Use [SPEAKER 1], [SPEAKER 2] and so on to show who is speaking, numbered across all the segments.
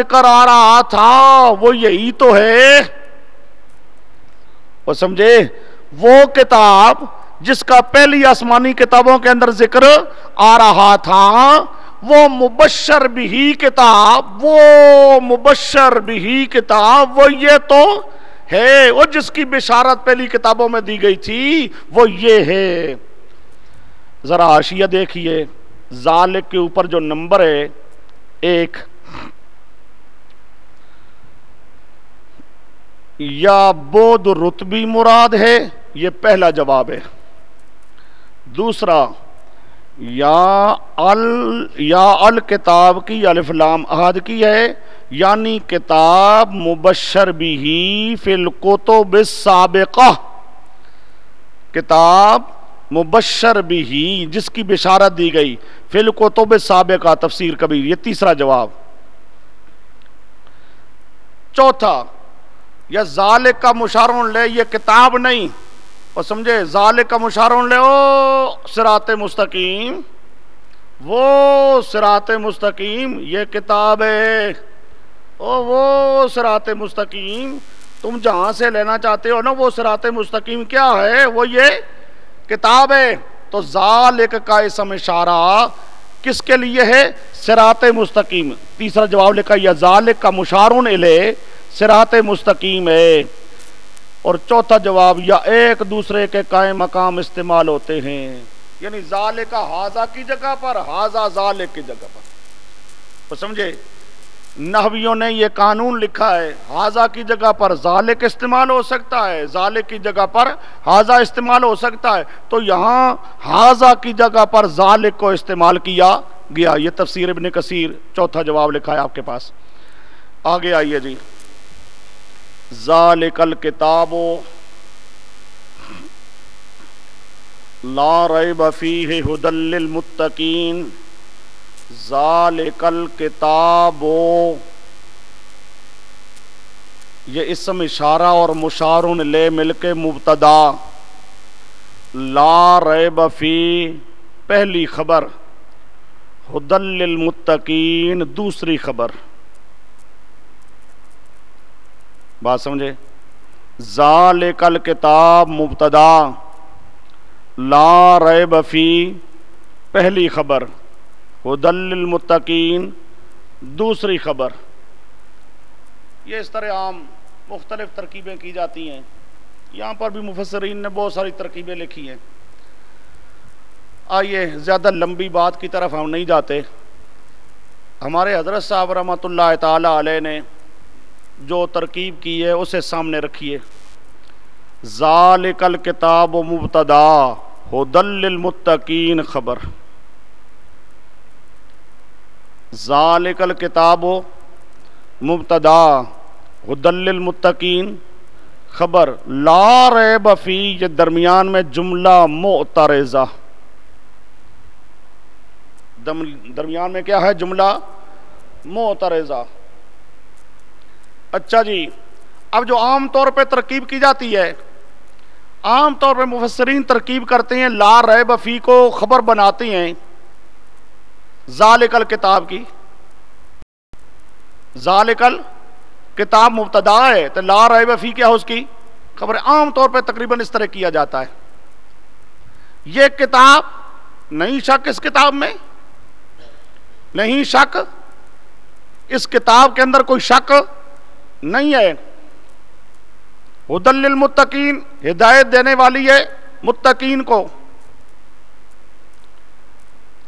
[SPEAKER 1] ذکر آ رہا تھا وہ یہی تو ہے. وہ سمجھے؟ وہ کتاب جس کا پہلی آسمانی کتابوں کے اندر ذکر آ رہا تھا، وہ مبشر بھی کتاب، وہ مبشر بھی کتاب، وہ یہ تو ہے. وہ جس کی بشارت پہلی کتابوں میں دی گئی تھی وہ یہ ہے. ذرا حاشیہ دیکھیے، ذالک کے اوپر جو نمبر ہے 1، یا بود رتبی مراد ہے، یہ پہلا جواب ہے. دوسرا، یا الکتاب کی الف لام احد کی ہے، یعنی کتاب مبشر بھی فی الکتب السابقہ، کتاب مبشر بھی جس کی بشارت دی گئی فی الکتب السابقہ، تفسیر کبیر، یہ تیسرا جواب. چوتھا، یا ذالک کا مشارون لے، یہ کتاب نہیں، اور سمجھے ذالک کا مشارون لے او صراط مستقیم، وہ صراط مستقیم یہ کتاب ہے، او وہ صراط مستقیم تم جہاں سے لینا چاہتے ہو نا، وہ صراط مستقیم کیا ہے؟ وہ یہ کتاب ہے. تو ذالک کا اسم اشارہ کس کے لیے ہے؟ صراط مستقیم. تیسرا جواب لکھا، یا ذالک کا مشارون الیہ صراط مستقیم ہے. اور چوتھا جواب، یا ایک دوسرے کے قائم مقام استعمال ہوتے ہیں، یعنی ذالک ہاذا کی جگہ پر، ہاذا ذالک کی جگہ پر. تو سمجھے نحویوں نے یہ قانون لکھا ہے، ہاذا کی جگہ پر ذالک استعمال ہو سکتا ہے، ذالک کی جگہ پر ہاذا استعمال ہو سکتا ہے. تو یہاں ہاذا کی جگہ پر ذالک کو استعمال کیا گیا. یہ تفسیر ابن کثیر چوتھا جواب لکھا ہے آپ کے پاس. آگے آئیے جی. ذالک الکتاب لا ریب فیہ ھدی للمتقین. ذالک الکتاب، یہ اسم اشارہ اور مشارون لے مل کے مبتدا، لا ریب فی پہلی خبر، ھدی للمتقین دوسری خبر. بات سمجھے؟ ذالک الکتاب مبتدا، لا ریب فی پہلی خبر، ھدی للمتقین دوسری خبر. یہ اس طرح عام مختلف ترکیبیں کی جاتی ہیں. یہاں پر بھی مفسرین نے بہت ساری ترکیبیں لکھی ہیں. آئیے زیادہ لمبی بات کی طرف ہم نہیں جاتے. ہمارے حضرت صاحب رحمۃ اللہ تعالی علیہ نے جو ترکیب کی ہے اسے سامنے رکھیے. ذالک الکتاب مبتدا، ھدی للمتقین خبر. ذالک الکتاب مبتدا، ھدی للمتقین خبر. لا ریب فی یہ درمیان میں جملہ معترضہ، درمیان میں کیا ہے؟ جملہ معترضہ. اچھا جی، اب جو عام طور پہ ترکیب کی جاتی ہے، عام طور پہ مفسرین ترکیب کرتے ہیں، لا ریب فی کو خبر بناتے ہیں ذالک الکتاب کی. ذالک الکتاب مبتدا ہے تو لا ریب فی کیا ہے؟ اس کی خبر. عام طور پہ تقریباً اس طرح کیا جاتا ہے. یہ کتاب نہیں شک، اس کتاب میں نہیں شک، اس کتاب کے اندر کوئی شک نہیں ہے. ھدی للمتقین ہدایت دینے والی ہے متقین کو.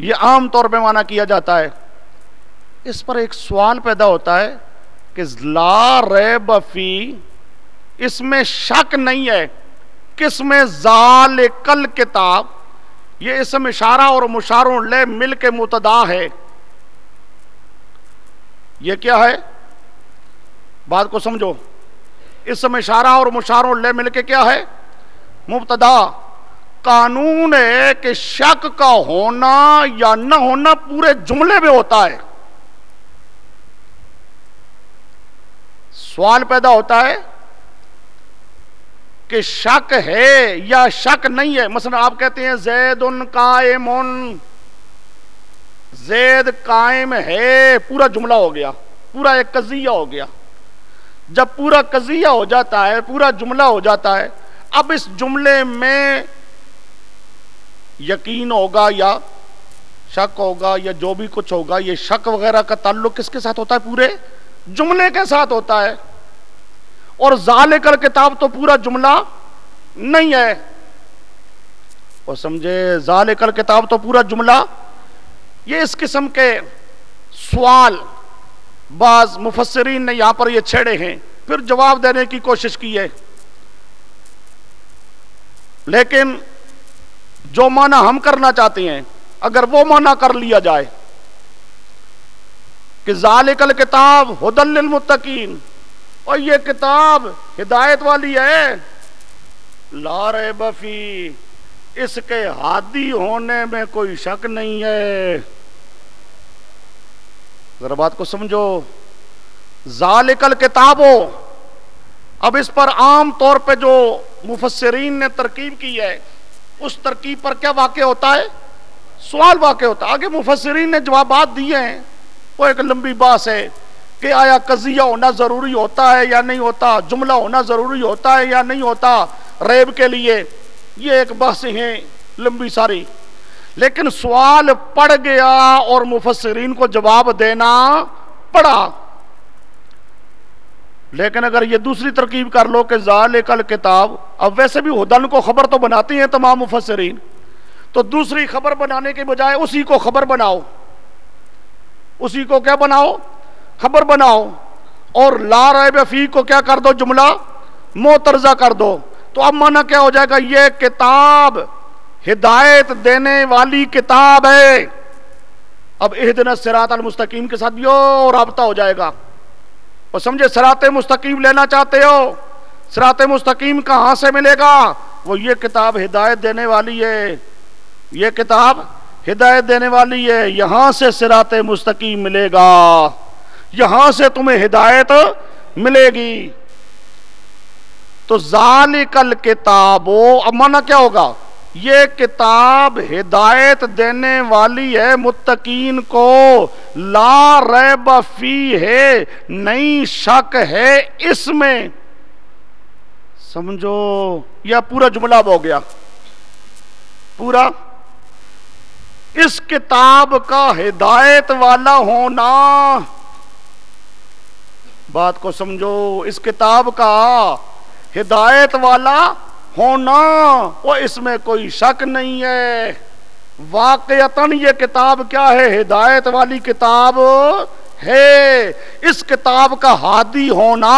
[SPEAKER 1] یہ عام طور پہ معنی کیا جاتا ہے. اس پر ایک سوال پیدا ہوتا ہے کہ لا ریب فی اس میں شک نہیں ہے، کس میں؟ ذالک الکتاب، یہ اسم اشارہ اور مشارون لے مل کے مبتدا ہے. یہ کیا ہے؟ بات کو سمجھو. اسم اشارہ اور مشارون لے مل کے کیا ہے؟ مبتدا. قانون ہے کہ شک کا ہونا یا نہ ہونا پورے جملے میں ہوتا ہے. سوال پیدا ہوتا ہے کہ شک ہے یا شک نہیں ہے. مثلا آپ کہتے ہیں زید قائم، زید قائم ہے، پورا جملہ ہو گیا. پورا ایک قضیہ ہو گیا. جب پورا قضیہ ہو جاتا ہے، پورا جملہ ہو جاتا ہے، اب اس جملے میں یقین ہوگا یا شک ہوگا یا جو بھی کچھ ہوگا، یہ شک وغیرہ کا تعلق کس کے ساتھ ہوتا ہے؟ پورے جملے کے ساتھ ہوتا ہے. اور ذالک الکتاب تو پورا جملہ نہیں ہے، اور سمجھے، ذالک الکتاب تو پورا جملہ. یہ اس قسم کے سوال بعض مفسرین نے یہاں پر یہ چھیڑے ہیں، پھر جواب دینے کی کوشش کی ہے، لیکن جو معنی ہم کرنا چاہتے ہیں اگر وہ معنی کر لیا جائے کہ ذالک الکتاب ھدی للمتقین، اور یہ کتاب ہدایت والی ہے، لا ریب فیہ، اس کے ہادی ہونے میں کوئی شک نہیں ہے. ذرا بات کو سمجھو. ذالک الکتاب ہو، اب اس پر عام طور پہ جو مفسرین نے ترکیب کی ہے، اس ترکیب پر کیا واقع ہوتا ہے؟ سوال واقع ہوتا ہے. آگے مفسرین نے جوابات دیے ہیں، وہ ایک لمبی بحث ہے کہ آیا قضیہ ہونا ضروری ہوتا ہے یا نہیں ہوتا، جملہ ہونا ضروری ہوتا ہے یا نہیں ہوتا ریب کے لیے. یہ ایک بحث ہے لمبی ساری، لیکن سوال پڑ گیا اور مفسرین کو جواب دینا پڑا. لیکن اگر یہ دوسری ترکیب کر لو کہ ذالک الکتاب، اب ویسے بھی ہدن کو خبر تو بناتی ہیں تمام مفسرین، تو دوسری خبر بنانے کے بجائے اسی کو خبر بناؤ، اسی کو کیا بناؤ؟ خبر بناؤ. اور لا ریب فیہ کو کیا کر دو؟ جملہ معترضہ کر دو. تو اب معنی کیا ہو جائے گا؟ یہ کتاب ہدایت دینے والی کتاب ہے. اب اہدنا الصراط المستقیم کے ساتھ بھی رابطہ ہو جائے گا. اور سمجھے، صراط مستقیم لینا چاہتے ہو، صراط مستقیم کہاں سے ملے گا؟ وہ یہ کتاب ہدایت دینے والی ہے، یہ کتاب ہدایت دینے والی ہے، یہاں سے صراط مستقیم ملے گا، یہاں سے تمہیں ہدایت ملے گی. تو ذالک الکتاب، اب معنی کیا ہوگا؟ یہ کتاب ہدایت دینے والی ہے متقین کو، لا ریب فیہ ہے، نہیں شک ہے اس میں. سمجھو، یا پورا جملہ ہو گیا پورا. اس کتاب کا ہدایت والا ہونا، بات کو سمجھو، اس کتاب کا ہدایت والا ہونا، وہ اس میں کوئی شک نہیں ہے. واقعتاً یہ کتاب کیا ہے؟ ہدایت والی کتاب ہے. اس کتاب کا ہادی ہونا،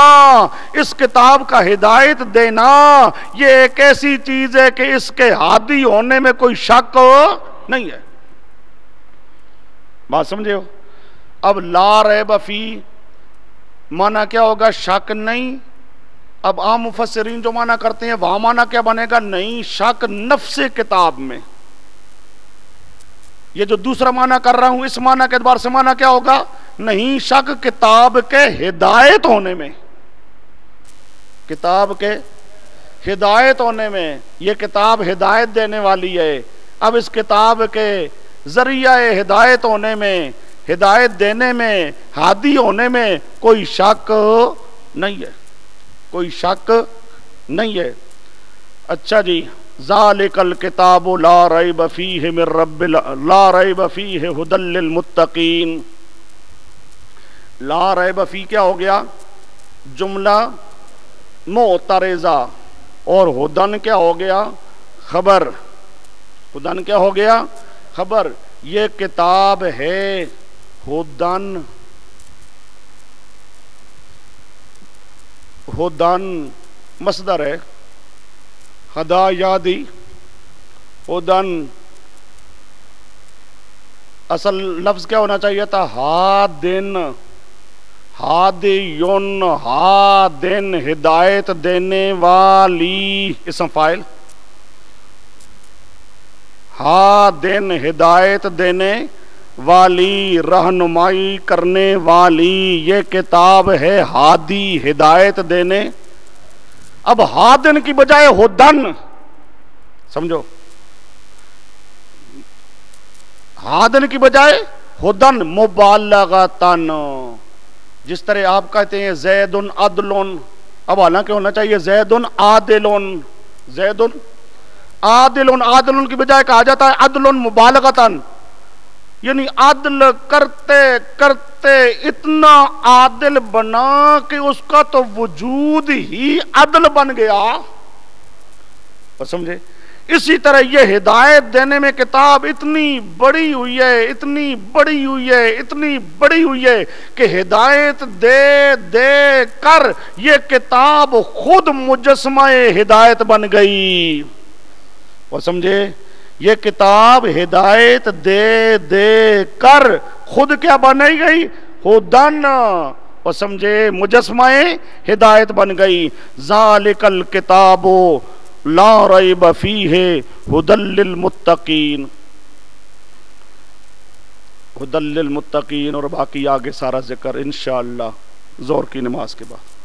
[SPEAKER 1] اس کتاب کا ہدایت دینا، یہ ایک ایسی چیز ہے کہ اس کے ہادی ہونے میں کوئی شک نہیں ہے. بات سمجھے ہو؟ اب لا ریب فیہ معنی کیا ہوگا؟ شک نہیں. اب عام مفسرین جو معنی کرتے ہیں وہاں معنی کیا بنے گا؟ نہیں شک نفس کتاب میں. یہ جو دوسرا معنی کر رہا ہوں، اس معنی کے اعتبار سے معنی کیا ہوگا؟ نہیں شک کتاب کے ہدایت ہونے میں، کتاب کے ہدایت ہونے میں. یہ کتاب ہدایت دینے والی ہے. اب اس کتاب کے ذریعہ ہدایت ہونے میں، ہدایت دینے میں، ہادی ہونے میں کوئی شک نہیں ہے، کوئی شک نہیں ہے. اچھا جی، ذالک الکتاب لا ریب فیہ من رب لا ریب فیہ ھدی للمتقین. لا ریب فیہ کیا ہو گیا؟ جملہ معترضہ. اور ھدن کیا ہو گیا؟ خبر. ھدن کیا ہو گیا؟ خبر. یہ کتاب ہے ھدن، ھدن مصدر ہے، ہدا یادی، ھدن اصل لفظ کیا ہونا چاہیے تھا؟ ہادن، ہادیون، ہادن ہدایت دینے والی، اسم فاعل، ہادن ہدایت دینے والی، رہنمائی کرنے والی. یہ کتاب ہے ہادی، ہدایت دینے. اب ہادن کی بجائے ھدن، سمجھو، ہادن کی بجائے ھدن مبالغتن، جس طرح آپ کہتے ہیں زید عدل، اب حالانکہ ہونا چاہیے زید عادل، زید عادل، عادل کی بجائے کہا جاتا ہے عدل مبالغتاً، یعنی عدل کرتے کرتے اتنا عادل بنا کہ اس کا تو وجود ہی عدل بن گیا، سمجھے؟ اسی طرح یہ ہدایت دینے میں کتاب اتنی بڑی ہوئی ہے، اتنی بڑی ہوئی ہے، اتنی بڑی ہوئی ہے کہ ہدایت دے دے کر یہ کتاب خود مجسمہ ہدایت بن گئی، وہ سمجھے؟ یہ کتاب ہدایت دے دے کر خود کیا بنائی گئی؟ ہدن، وہ سمجھے؟ مجسمہ ہدایت بن گئی۔ ذالک الکتاب لا ریب فیہ ھدی للمتقین، ھدی للمتقین، اور باقی آگے سارا ذکر انشاءاللہ ظہر کی نماز کے بعد۔